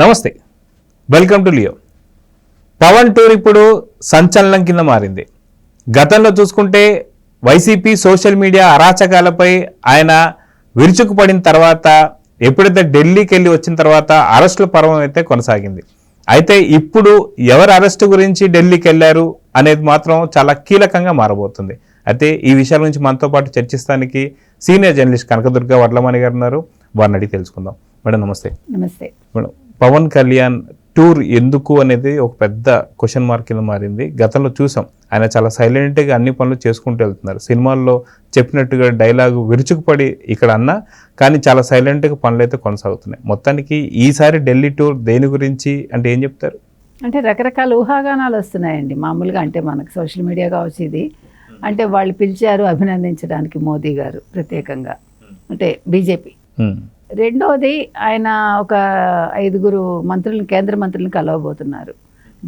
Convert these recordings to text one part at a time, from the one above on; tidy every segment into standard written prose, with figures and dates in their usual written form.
నమస్తే, welcome to Leo. Pawan tour ఇప్పుడు సంచలనం కింద మారింది. గతంలో చూసుకుంటే వైసీపీ సోషల్ మీడియా అరాచకాలపై ఆయన విరుచుకుపడిన తర్వాత ఎప్పుడైతే ఢిల్లీకి వెళ్ళి వచ్చిన తర్వాత అరెస్టుల పర్వం అయితే కొనసాగింది. అయితే ఇప్పుడు ఎవరు అరెస్టు గురించి ఢిల్లీకి వెళ్ళారు అనేది మాత్రం చాలా కీలకంగా మారబోతుంది. అయితే ఈ విషయాల గురించి మనతో పాటు చర్చిస్తానికి సీనియర్ జర్నలిస్ట్ కనకదుర్గ వడ్లమణి గారు ఉన్నారు. వారిని అడిగి తెలుసుకుందాం. మేడం నమస్తే. నమస్తే మేడం, పవన్ కళ్యాణ్ టూర్ ఎందుకు అనేది ఒక పెద్ద క్వశ్చన్ మార్క్ కింద మారింది. గతంలో చూసాం ఆయన చాలా సైలెంట్గా అన్ని పనులు చేసుకుంటూ వెళ్తున్నారు. సినిమాల్లో చెప్పినట్టుగా డైలాగు విరుచుకుపడి ఇక్కడ అన్నా కానీ చాలా సైలెంట్గా పనులు అయితే కొనసాగుతున్నాయి. మొత్తానికి ఈసారి ఢిల్లీ టూర్ దేని గురించి అంటే ఏం చెప్తారు? అంటే రకరకాల ఊహాగానాలు వస్తున్నాయండి. మామూలుగా అంటే మనకు సోషల్ మీడియా కావచ్చు, ఇది అంటే వాళ్ళు పిలిచారు అభినందించడానికి మోదీ గారు ప్రత్యేకంగా, అంటే బీజేపీ. రెండోది ఆయన ఒక 5 మంత్రులను, కేంద్ర మంత్రులను కలవబోతున్నారు.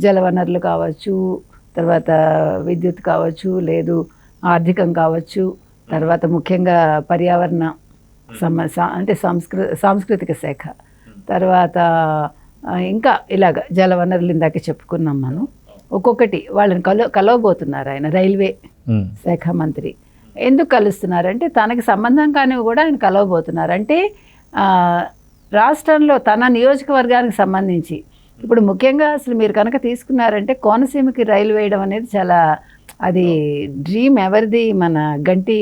జలవనరులు కావచ్చు, తర్వాత విద్యుత్ కావచ్చు, లేదు ఆర్థికం కావచ్చు, తర్వాత ముఖ్యంగా పర్యావరణ అంటే సాంస్కృతిక శాఖ, తర్వాత ఇంకా ఇలాగ జలవనరులు ఇందాక చెప్పుకున్నాం మనం. ఒక్కొక్కటి వాళ్ళని కలవబోతున్నారు. ఆయన రైల్వే శాఖ మంత్రి. ఎందుకు కలుస్తున్నారంటే తనకి సంబంధం కానివి కూడా ఆయన కలవబోతున్నారు. అంటే రాష్ట్రంలో తన నియోజకవర్గానికి సంబంధించి ఇప్పుడు ముఖ్యంగా అసలు మీరు కనుక తీసుకున్నారంటే కోనసీమకి రైలు వేయడం అనేది చాలా, అది డ్రీమ్ ఎవరిది, మన గంటి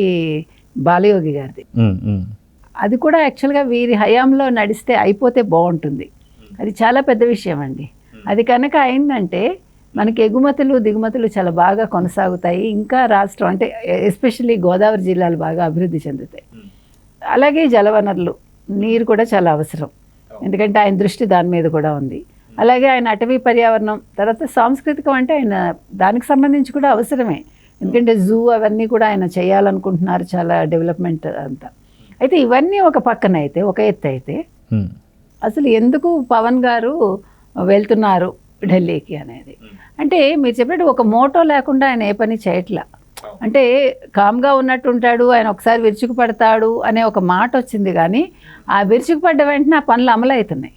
బాలయోగి గారిది. అది కూడా యాక్చువల్గా వీరి హయాంలో నడిస్తే అయిపోతే బాగుంటుంది. అది చాలా పెద్ద విషయం అండి. అది కనుక అయిందంటే మనకి ఎగుమతులు దిగుమతులు చాలా బాగా కొనసాగుతాయి. ఇంకా రాష్ట్రం అంటే ఎస్పెషల్లీ గోదావరి జిల్లాలు బాగా అభివృద్ధి చెందుతాయి. అలాగే జలవనరులు, నీరు కూడా చాలా అవసరం, ఎందుకంటే ఆయన దృష్టి దాని మీద కూడా ఉంది. అలాగే ఆయన అటవీ పర్యావరణం, తర్వాత సాంస్కృతికం అంటే ఆయన దానికి సంబంధించి కూడా అవసరమే, ఎందుకంటే జూ అవన్నీ కూడా ఆయన చేయాలనుకుంటున్నారు, చాలా డెవలప్మెంట్ అంతా. అయితే ఇవన్నీ ఒక పక్కన అయితే, ఒక ఎత్తు అయితే అసలు ఎందుకు పవన్ గారు వెళ్తున్నారు ఢిల్లీకి అనేది, అంటే మీరు చెప్పినట్టు ఒక మోటో లేకుండా ఆయన ఏ పని చేయట్లా. అంటే కామ్గా ఉన్నట్టుంటాడు, ఆయన ఒకసారి విరుచుకుపడతాడు అనే ఒక మాట వచ్చింది, కానీ ఆ విరుచుకుపడ్డ వెంటనే ఆ పనులు అమలవుతున్నాయి.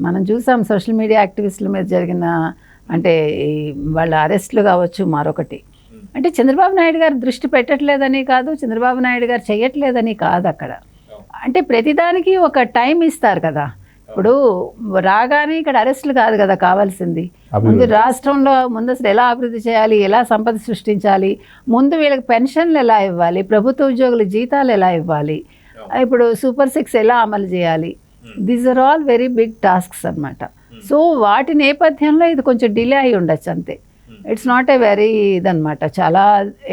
మనం చూసాం సోషల్ మీడియా యాక్టివిస్టుల మీద జరిగిన అంటే వాళ్ళ అరెస్టులు కావచ్చు. మరొకటి అంటే చంద్రబాబు నాయుడు గారు దృష్టి పెట్టట్లేదని కాదు, చంద్రబాబు నాయుడు గారు చేయట్లేదని కాదు. అక్కడ అంటే ప్రతిదానికి ఒక టైం ఇస్తారు కదా. ఇప్పుడు రాగానే ఇక్కడ అరెస్టులు కాదు కదా కావాల్సింది. ముందు రాష్ట్రంలో ముందు అసలు ఎలా అభివృద్ధి చేయాలి, ఎలా సంపద సృష్టించాలి, ముందు వీళ్ళకి పెన్షన్లు ఎలా ఇవ్వాలి, ప్రభుత్వ ఉద్యోగుల జీతాలు ఎలా ఇవ్వాలి, ఇప్పుడు సూపర్ 6 ఎలా అమలు చేయాలి. These are all very big tasks అన్నమాట. సో వాటి నేపథ్యంలో ఇది కొంచెం డిలే అయి ఉండొచ్చు అంతే. ఇట్స్ నాట్ ఏ వెరీ ఇదనమాట, చాలా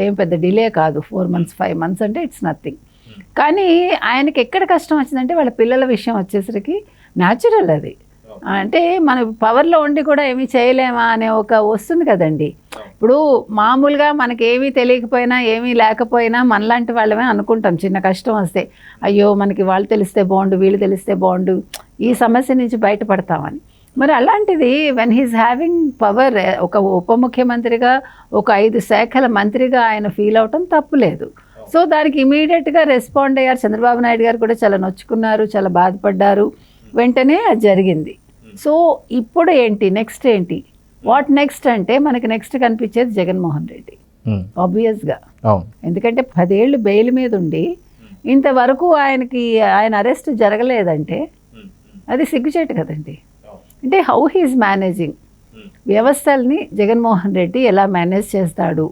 ఏం పెద్ద డిలే కాదు. 4 months 5 months అంటే ఇట్స్ నథింగ్. కానీ ఆయనకి ఎక్కడ కష్టం వచ్చిందంటే వాళ్ళ పిల్లల విషయం వచ్చేసరికి న్యాచురల్ అది. అంటే మన పవర్లో ఉండి కూడా ఏమీ చేయలేమా అనే ఒక వస్తుంది కదండి. ఇప్పుడు మామూలుగా మనకి ఏమీ తెలియకపోయినా ఏమీ లేకపోయినా మనలాంటి వాళ్ళమే అనుకుంటాం, చిన్న కష్టం వస్తే అయ్యో మనకి వాళ్ళు తెలిస్తే బాగుండు, వీళ్ళు తెలిస్తే బాగుండు, ఈ సమస్య నుంచి బయటపడతామని. మరి అలాంటిది వెన్ హీస్ హ్యావింగ్ పవర్, ఒక ఉప ముఖ్యమంత్రిగా, ఒక 5 శాఖల మంత్రిగా ఆయన ఫీల్ అవటం తప్పులేదు. సో దానికి ఇమీడియట్గా రెస్పాండ్ అయ్యారు. చంద్రబాబు నాయుడు గారు కూడా చాలా నొచ్చుకున్నారు, చాలా బాధపడ్డారు. వెంటనే అది జరిగింది. సో ఇప్పుడు ఏంటి, నెక్స్ట్ ఏంటి, వాట్ నెక్స్ట్ అంటే మనకి నెక్స్ట్ కనిపించేది జగన్మోహన్ రెడ్డి ఆబ్వియస్గా. ఎందుకంటే 10 ఏళ్ళు బెయిల్ మీద ఉండి ఇంతవరకు ఆయన అరెస్ట్ జరగలేదంటే అది సిగ్గుచేటు కదండి. అంటే హౌ హీస్ మేనేజింగ్ వ్యవస్థల్ని జగన్మోహన్ రెడ్డి ఎలా మేనేజ్ చేస్తాడు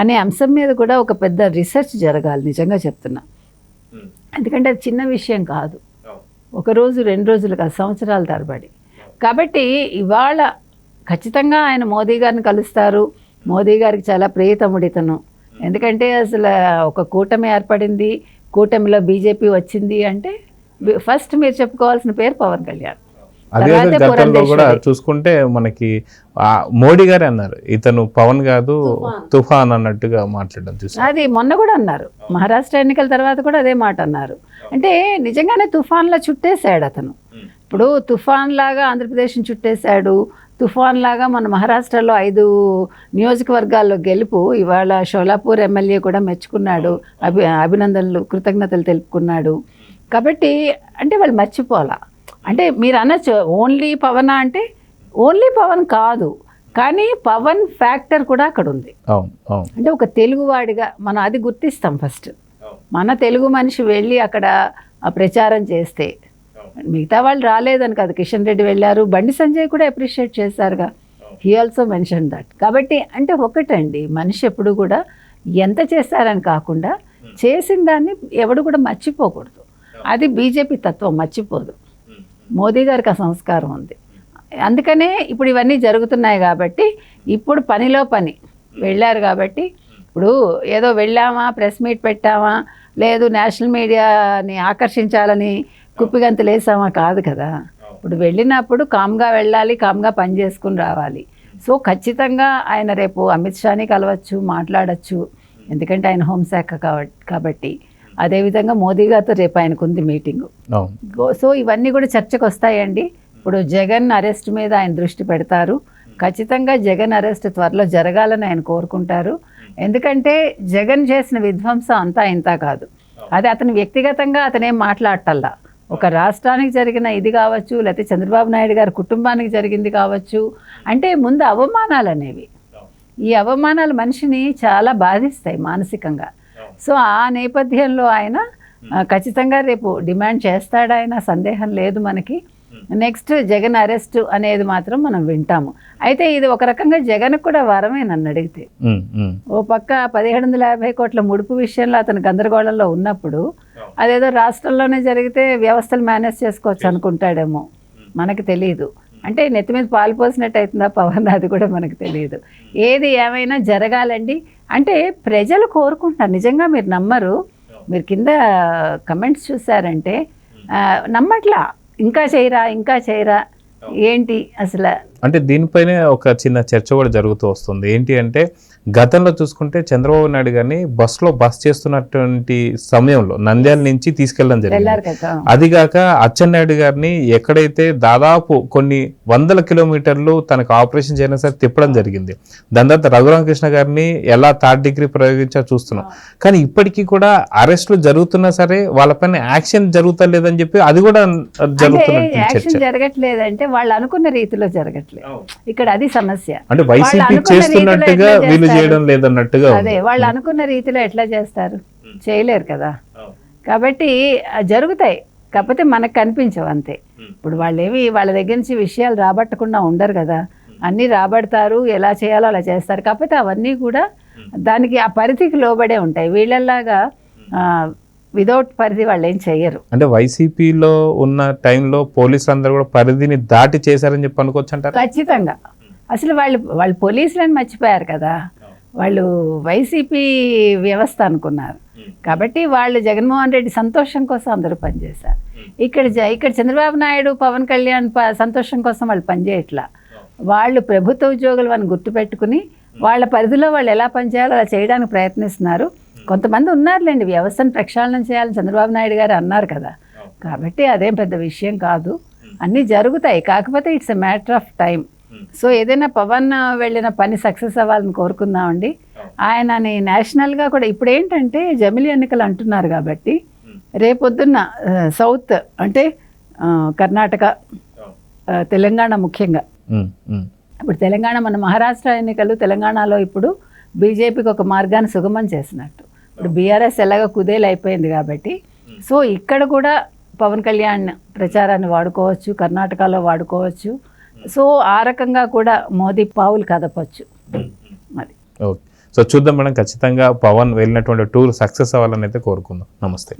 అనే అంశం మీద కూడా ఒక పెద్ద రీసెర్చ్ జరగాలి, నిజంగా చెప్తున్నా. ఎందుకంటే అది చిన్న విషయం కాదు, 1 రోజు 2 రోజులు కాదు, సంవత్సరాల తరబడి. కాబట్టి ఇవాళ ఖచ్చితంగా ఆయన మోదీ గారిని కలుస్తారు. మోదీ గారికి చాలా ప్రియతముడితను. ఎందుకంటే అసలు ఒక కూటమి ఏర్పడింది, కూటమిలో బీజేపీ వచ్చింది అంటే ఫస్ట్ మీరు చెప్పుకోవాల్సిన పేరు పవన్ కళ్యాణ్. అదే గతంలో కూడా చూసుకుంటే మనకి మోడీ గారే అన్నారు ఇతను పవన్ కాదు తుఫాన్ అన్నట్టుగా మాట్లాడడం చూసి, అది మొన్న కూడా అన్నారు. మహారాష్ట్ర ఎన్నికల తర్వాత కూడా అదే మాట అన్నారు. అంటే నిజంగానే తుఫాన్లా చుట్టేశాడు అతను. ఇప్పుడు తుఫాన్ లాగా ఆంధ్రప్రదేశ్ని చుట్టేశాడు, తుఫాన్ లాగా మన మహారాష్ట్రలో 5 నియోజకవర్గాల్లో గెలుపు. ఇవాళ షోలాపూర్ ఎమ్మెల్యే కూడా మెచ్చుకున్నాడు, అభినందనలు కృతజ్ఞతలు తెలుపుకున్నాడు. కాబట్టి అంటే వాళ్ళు మర్చిపోవాలా అంటే మీరు అనొచ్చు ఓన్లీ పవనా అంటే ఓన్లీ పవన్ కాదు, కానీ పవన్ ఫ్యాక్టర్ కూడా అక్కడ ఉంది. అవును అవును. అంటే ఒక తెలుగువాడిగా మనం అది గుర్తిస్తాం ఫస్ట్. మన తెలుగు మనిషి వెళ్ళి అక్కడ ప్రచారం చేస్తే, మిగతా వాళ్ళు రాలేదని కాదు, కిషన్ రెడ్డి వెళ్ళారు, బండి సంజయ్ కూడా అప్రిషియేట్ చేశారుగా, హీ ఆల్సో మెన్షన్ దట్. కాబట్టి అంటే ఒకటండి, మనిషి ఎప్పుడు కూడా ఎంత చేశారని కాకుండా చేసిన దాన్ని ఎవడు కూడా మర్చిపోకూడదు. అది బీజేపీ తత్వం, మర్చిపోదు. మోదీ గారికి ఆ సంస్కారం ఉంది. అందుకనే ఇప్పుడు ఇవన్నీ జరుగుతున్నాయి కాబట్టి ఇప్పుడు పనిలో పని వెళ్ళారు కాబట్టి, ఇప్పుడు ఏదో వెళ్ళామా ప్రెస్ మీట్ పెట్టామా, లేదు నేషనల్ మీడియాని ఆకర్షించాలని కుప్పిగంతులు వేసామా, కాదు కదా. ఇప్పుడు వెళ్ళినప్పుడు కామ్గా వెళ్ళాలి, కామ్గా పని చేసుకుని రావాలి. సో ఖచ్చితంగా ఆయన రేపు అమిత్ షాని కలవచ్చు, మాట్లాడచ్చు, ఎందుకంటే ఆయన హోంశాఖ కాబట్టి. అదేవిధంగా మోదీ గారితో రేపు ఆయనకు ఉంది మీటింగు. సో ఇవన్నీ కూడా చర్చకు వస్తాయండి. ఇప్పుడు జగన్ అరెస్ట్ మీద ఆయన దృష్టి పెడతారు. ఖచ్చితంగా జగన్ అరెస్ట్ త్వరలో జరగాలని ఆయన కోరుకుంటారు. ఎందుకంటే జగన్ చేసిన విధ్వంసం అంతా ఇంత కాదు, అది అతను వ్యక్తిగతంగా అతనేం మాట్లాడటల్లా, ఒక రాష్ట్రానికి జరిగిన ఇది కావచ్చు, లేకపోతే చంద్రబాబు నాయుడు గారి కుటుంబానికి జరిగింది కావచ్చు. అంటే ముందు అవమానాలు అనేవి, ఈ అవమానాలు మనిషిని చాలా బాధిస్తాయి మానసికంగా. సో ఆ నేపథ్యంలో ఆయన ఖచ్చితంగా రేపు డిమాండ్ చేస్తాడు, ఆయన సందేహం లేదు మనకి. నెక్స్ట్ జగన్ అరెస్ట్ అనేది మాత్రం మనం వింటాము. అయితే ఇది ఒక రకంగా జగన్ కూడా వరమే నన్ను అడిగితే. ఓ పక్క 1750 కోట్ల ముడుపు విషయంలో అతను గందరగోళంలో ఉన్నప్పుడు అదేదో రాష్ట్రంలోనే జరిగితే వ్యవస్థలు మేనేజ్ చేసుకోవచ్చు అనుకుంటాడేమో, మనకు తెలియదు. అంటే నెత్తి మీద పాలు పోసినట్టు అవుతుందా పవన్, అది కూడా మనకు తెలియదు. ఏది ఏమైనా జరగాలండి. అంటే ప్రజలు కోరుకుంటున్నారు, నిజంగా మీరు నమ్మరు. మీరు కింద కమెంట్స్ చూసారంటే నమ్మట్లా, ఇంకా చేయరా ఏంటి అసలు. అంటే దీనిపైనే ఒక చిన్న చర్చ కూడా jరుగుతూ వస్తుంది. ఏంటి అంటే గతంలో చూసుకుంటే చంద్రబాబు నాయుడు గారిని బస్ చేస్తున్నటువంటి సమయంలో నంద్యాల నుంచి తీసుకెళ్ళడం జరిగింది. అదిగాక అచ్చెన్నాయుడు గారిని ఎక్కడైతే దాదాపు కొన్ని వందల కిలోమీటర్లు తనకు ఆపరేషన్ చేయడం సరే తిప్పడం జరిగింది. దాని తర్వాత రఘురామకృష్ణ గారిని ఎలా థర్డ్ డిగ్రీ ప్రయోగించా చూస్తున్నాం. కానీ ఇప్పటికీ కూడా అరెస్టులు జరుగుతున్నా సరే వాళ్ళపైన యాక్షన్ జరుగుతలేదని చెప్పి అది కూడా జరగట్లేదంటే వాళ్ళు అనుకున్న రీతిలో జరగట్లేదు. ఇక్కడ అది సమస్య. అంటే వైసీపీ చేస్తున్నట్టుగా వీళ్ళు చేయడం లేదన్నట్టుగా. అదే వాళ్ళు అనుకున్న రీతిలో ఎట్లా చేస్తారు, చేయలేరు కదా. కాబట్టి జరుగుతాయి, కాకపోతే మనకు కనిపించవు అంతే. ఇప్పుడు వాళ్ళ దగ్గర నుంచి విషయాలు రాబట్టకుండా ఉండరు కదా, అన్నీ రాబడతారు, ఎలా చేయాలో అలా చేస్తారు. కాకపోతే అవన్నీ కూడా దానికి ఆ పరిధికి లోబడే ఉంటాయి. వీళ్ళలాగా వితౌట్ పరిధి వాళ్ళు ఏం చెయ్యరు. అంటే వైసీపీలో ఉన్న టైంలో పోలీసులు అందరూ కూడా పరిధిని దాటి చేశారని చెప్పి అనుకోవచ్చు అంటారు. ఖచ్చితంగా. అసలు వాళ్ళు పోలీసులని మర్చిపోయారు కదా, వాళ్ళు వైసీపీ వ్యవస్థ అనుకున్నారు. కాబట్టి వాళ్ళు జగన్మోహన్ రెడ్డి సంతోషం కోసం అందరూ పనిచేశారు. ఇక్కడ చంద్రబాబు నాయుడు, పవన్ కళ్యాణ్ సంతోషం కోసం వాళ్ళు పనిచేయట్లా. వాళ్ళు ప్రభుత్వ ఉద్యోగులు అని గుర్తుపెట్టుకుని వాళ్ళ పరిధిలో వాళ్ళు ఎలా పనిచేయాలో అలా చేయడానికి ప్రయత్నిస్తున్నారు. కొంతమంది ఉన్నారులేండి, వ్యవస్థను ప్రక్షాళన చేయాలని చంద్రబాబు నాయుడు గారు అన్నారు కదా. కాబట్టి అదేం పెద్ద విషయం కాదు, అన్నీ జరుగుతాయి. కాకపోతే it's a matter of time. So ఏదైనా పవన్ వెళ్ళిన పని సక్సెస్ అవ్వాలని కోరుకుందామండి. ఆయనని నేషనల్గా కూడా ఇప్పుడు ఏంటంటే జమిలీ ఎన్నికలు అంటున్నారు కాబట్టి రేపొద్దున్న సౌత్ అంటే కర్ణాటక, తెలంగాణ ముఖ్యంగా. ఇప్పుడు తెలంగాణ, మన మహారాష్ట్ర ఎన్నికలు తెలంగాణలో ఇప్పుడు బీజేపీకి ఒక మార్గాన్ని సుగమం చేసినట్టు. ఇప్పుడు బీఆర్ఎస్ ఎలాగో కుదేలు అయిపోయింది కాబట్టి, సో ఇక్కడ కూడా పవన్ కళ్యాణ్ ప్రచారాన్ని వాడుకోవచ్చు, కర్ణాటకలో వాడుకోవచ్చు. సో ఆ రకంగా కూడా మోదీ పావులు కదపచ్చు. అది ఓకే. సో చూద్దాం మేడం, ఖచ్చితంగా పవన్ వెళ్ళినటువంటి టూర్ సక్సెస్ అవ్వాలని అయితే కోరుకుందాం. నమస్తే.